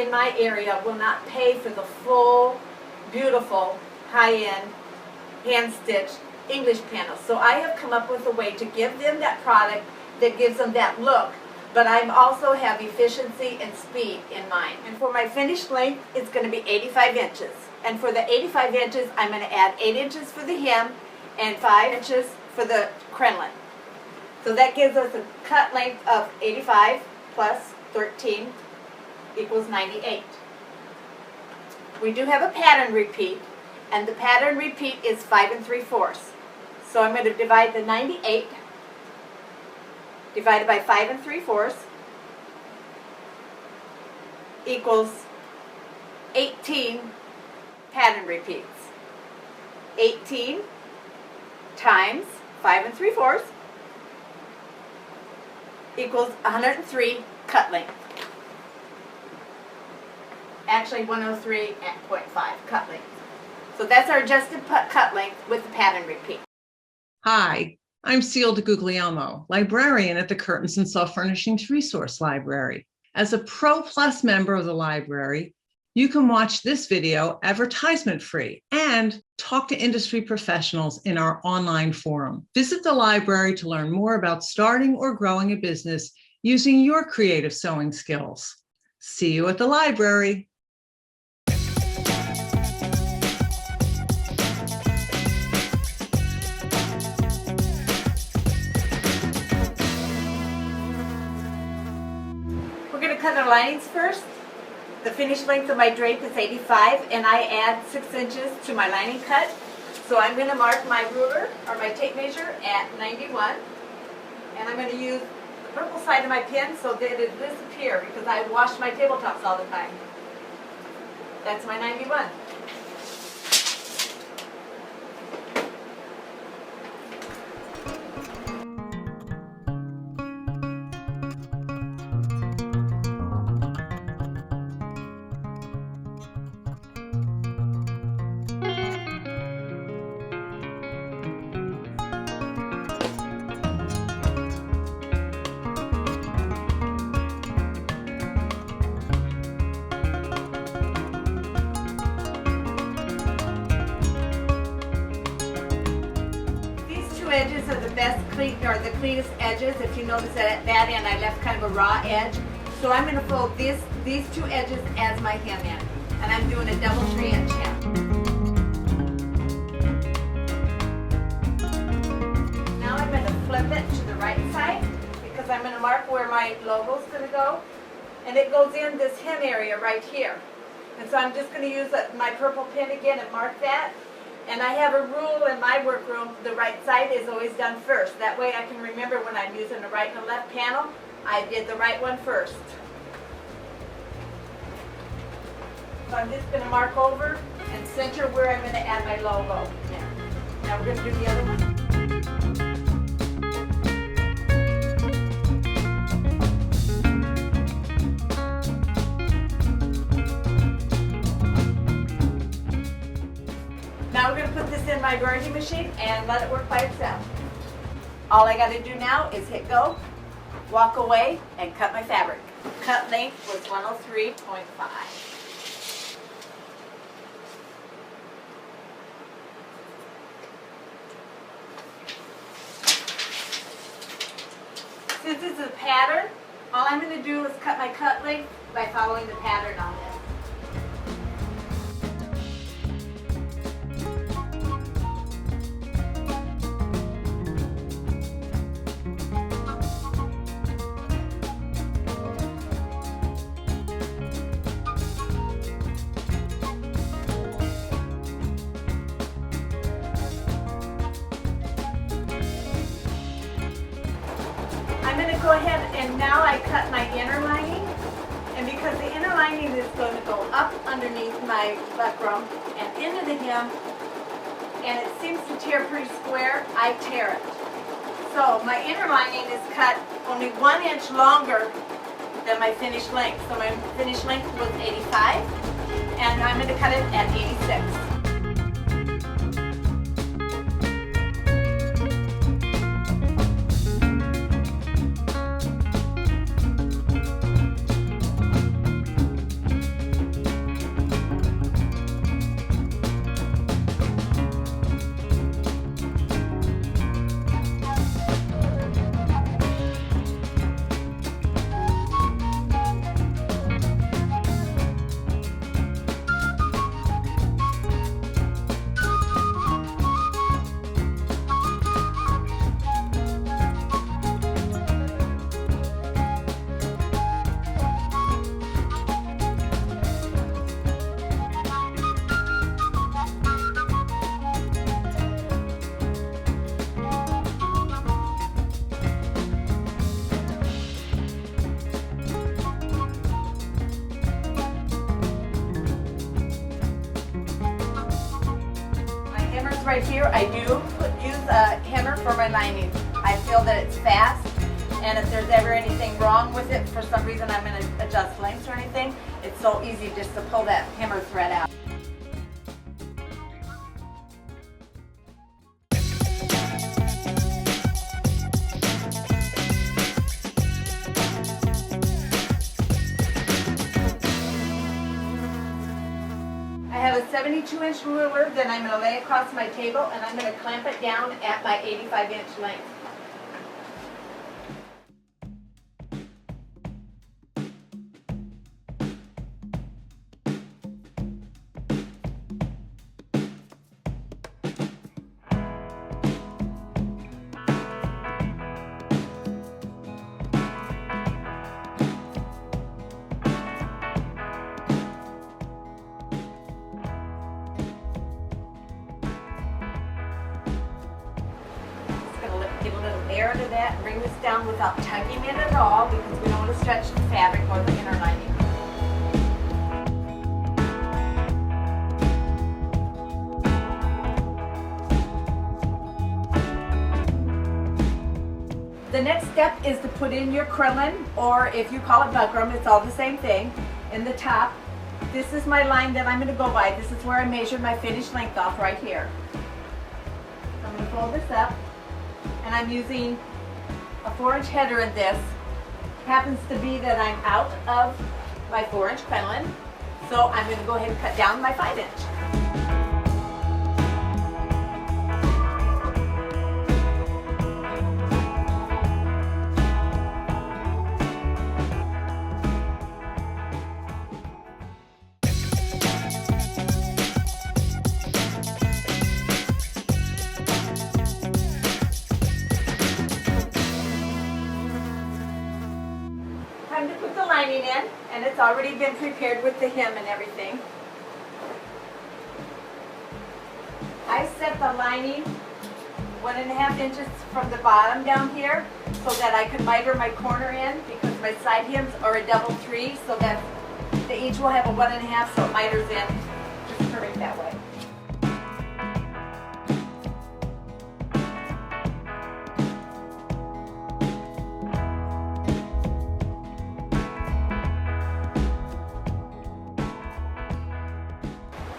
in my area will not pay for the full, beautiful, high-end, hand-stitched English panels. So I have come up with a way to give them that product that gives them that look, but I also have efficiency and speed in mind. And for my finished length, it's going to be 85 inches. And for the 85 inches, I'm going to add 8 inches for the hem and 5 inches for the crinoline. So that gives us a cut length of 85 plus 13 equals 98. We do have a pattern repeat, and the pattern repeat is 5 3/4. So I'm going to divide the 98 divided by 5 3/4 equals 18 pattern repeats. 18 times 5 3/4 equals 103 cut length. Actually 103.5 cut length. So that's our adjusted cut length with the pattern repeat. Hi, I'm Celia DeGuglielmo, librarian at the Curtains and Soft Furnishings Resource Library. As a Pro Plus member of the library, you can watch this video advertisement-free and talk to industry professionals in our online forum. Visit the library to learn more about starting or growing a business using your creative sewing skills. See you at the library. We're going to cut our linings first. The finished length of my drape is 85, and I add 6 inches to my lining cut. So I'm going to mark my ruler or my tape measure at 91, and I'm going to use the purple side of my pin so that it disappears because I wash my tabletops all the time. That's my 91. Edges are the best the cleanest edges. If you notice that at that end I left kind of a raw edge. So I'm going to fold these 2 edges as my hem end. And I'm doing a double 3-inch hem. Now I'm going to flip it to the right side because I'm going to mark where my logo is going to go. And it goes in this hem area right here. And so I'm just going to use my purple pin again and mark that. And I have a rule in my workroom, the right side is always done first. That way I can remember when I'm using the right and the left panel, I did the right one first. So I'm just going to mark over and center where I'm going to add my logo. Now we're going to do the other one. Now we're going to put this in my embroidery machine and let it work by itself. All I got to do now is hit go, walk away, and cut my fabric. Cut length was 103.5. Since this is a pattern, all I'm going to do is cut my cut length by following the pattern on this. I'm going to go ahead and now I cut my inner lining, and because the inner lining is going to go up underneath my buckram and into the hem, and it seems to tear pretty square, I tear it. So my inner lining is cut only 1 inch longer than my finished length. So my finished length was 85, and I'm going to cut it at 86. does right here, I do use a hammer for my lining. I feel that it's fast, and if there's ever anything wrong with it, for some reason I'm going to adjust lengths or anything, it's so easy just to pull that hammer thread out. I have a 72-inch ruler that I'm going to lay across my table, and I'm going to clamp it down at my 85-inch length. Get a little air into that and bring this down without tugging it at all, because we don't want to stretch the fabric or the inner lining. The next step is to put in your crinoline, or if you call it buckram, it's all the same thing, in the top. This is my line that I'm going to go by. This is where I measured my finished length off right here. I'm going to fold this up. And I'm using a 4-inch header in this. Happens to be that I'm out of my 4-inch crinoline, so I'm going to go ahead and cut down my 5-inch. Time to put the lining in, and it's already been prepared with the hem and everything. I set the lining 1.5 inches from the bottom down here so that I could miter my corner in, because my side hems are a double 3, so that they each will have a 1.5, so it miters in just perfect that way.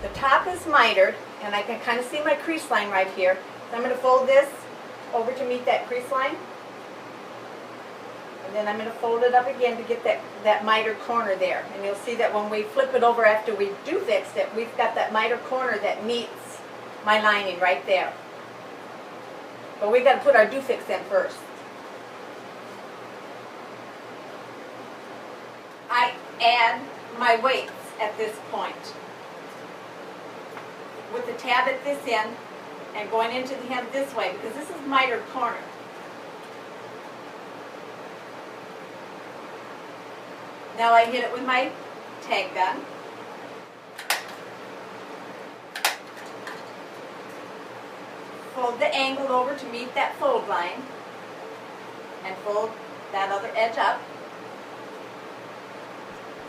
The top is mitered, and I can kind of see my crease line right here. So I'm going to fold this over to meet that crease line. And then I'm going to fold it up again to get that mitered corner there. And you'll see that when we flip it over after we do fix it, we've got that mitered corner that meets my lining right there. But we've got to put our do fix in first. I add my weights at this point, with the tab at this end and going into the hem this way, because this is mitered corner. Now I hit it with my tag gun. Fold the angle over to meet that fold line, and fold that other edge up.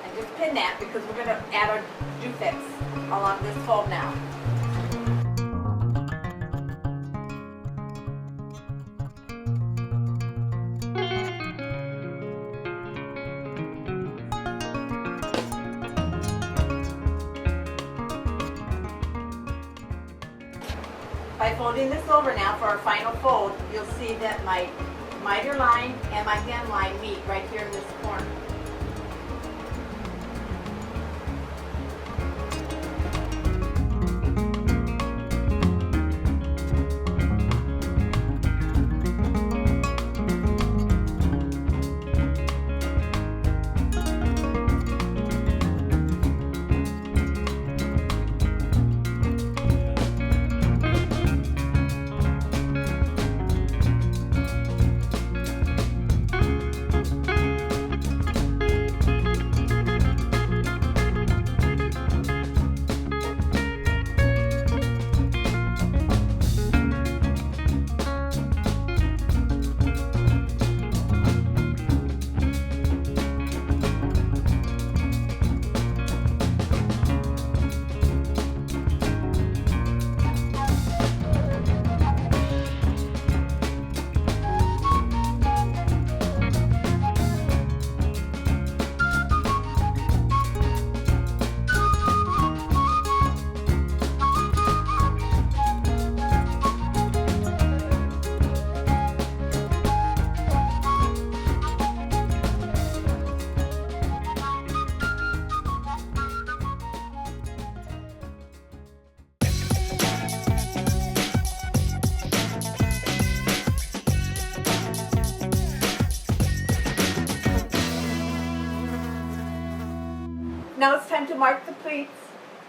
And just pin that, because we're going to add our do fix along this fold now. By folding this over now for our final fold, you'll see that my miter line and my hem line meet right here in this corner. to mark the pleats.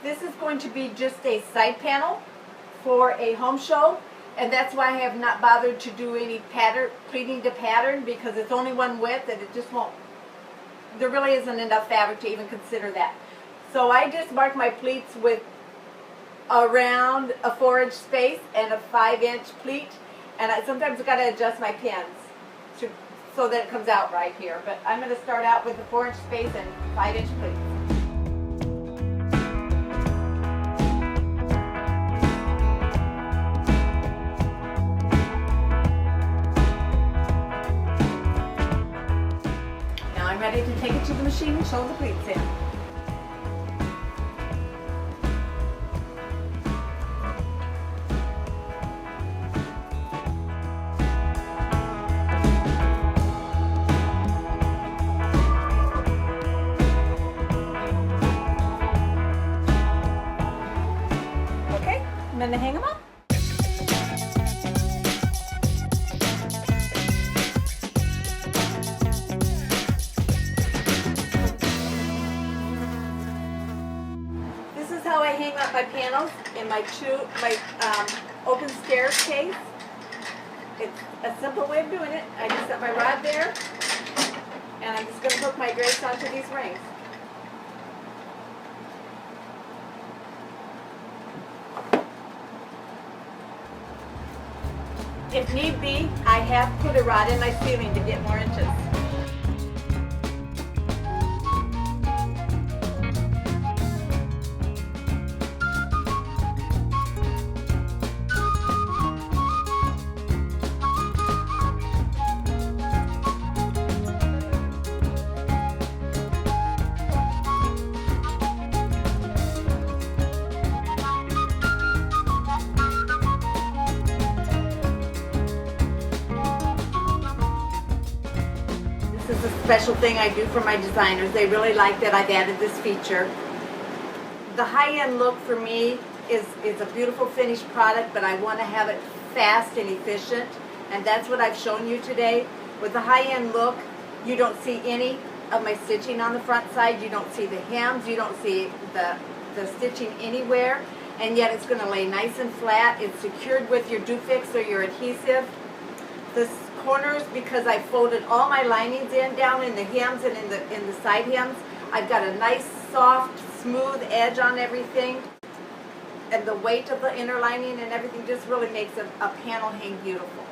This is going to be just a side panel for a home show, and that's why I have not bothered to do any pattern, pleating to pattern, because it's only one width and it just won't, there really isn't enough fabric to even consider that. So I just mark my pleats with around a 4-inch space and a 5-inch pleat, and sometimes I've got to adjust my pins so that it comes out right here. But I'm going to start out with a 4-inch space and 5-inch pleats. Now I'm ready to take it to the machine and show the pleats in. I'm going to hang them up. This is how I hang up my panels in my open staircase. It's a simple way of doing it. I just set my rod there, and I'm just going to hook my drapes onto these rings. If need be, I have put a rod in my ceiling to get more inches. This is a special thing I do for my designers. They really like that I've added this feature. The high-end look for me is a beautiful finished product, but I want to have it fast and efficient, and that's what I've shown you today. With the high-end look, you don't see any of my stitching on the front side. You don't see the hems. You don't see the stitching anywhere, and yet it's going to lay nice and flat. It's secured with your Dufix or your adhesive. The corners, because I folded all my linings in down in the hems and in the side hems, I've got a nice soft smooth edge on everything, and the weight of the inner lining and everything just really makes a panel hang beautiful.